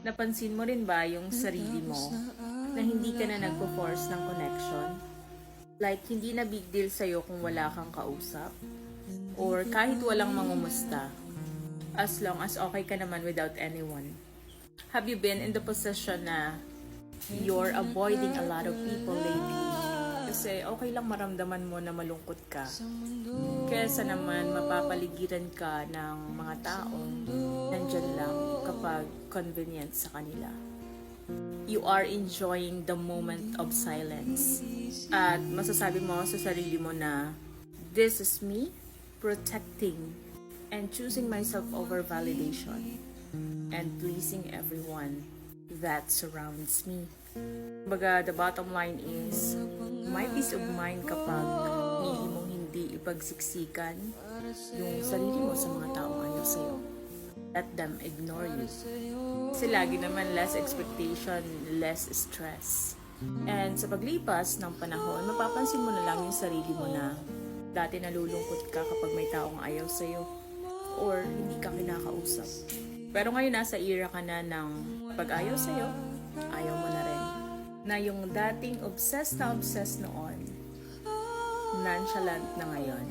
Napansin mo rin ba yung sarili mo na hindi ka na nagpo-force ng connection? Like, hindi na big deal sa'yo kung wala kang kausap? Or kahit walang mangumusta? As long as okay ka naman without anyone. Have you been in the position na you're avoiding a lot of people lately? Kasi okay lang maramdaman mo na malungkot ka. Kesa naman mapapaligiran ka ng mga taong nandyan lang kapag convenient sa kanila. You are enjoying the moment of silence. At masasabi mo sa sarili mo na, this is me protecting and choosing myself over validation and pleasing everyone that surrounds me. Baga, the bottom line is, may peace of mind kapag hindi mong hindi ipagsiksikan yung sarili mo sa mga taong ayaw sa'yo. Let them ignore you. Kasi lagi naman less expectation, less stress. And sa paglipas ng panahon, mapapansin mo na lang yung sarili mo na dati nalulungkot ka kapag may taong ayaw sa'yo or hindi ka kinakausap. Pero ngayon nasa era ka na ng pag ayaw sa'yo, ayaw mo na rin. Na yung dating obsessed na obsessed noon, nonchalant na ngayon.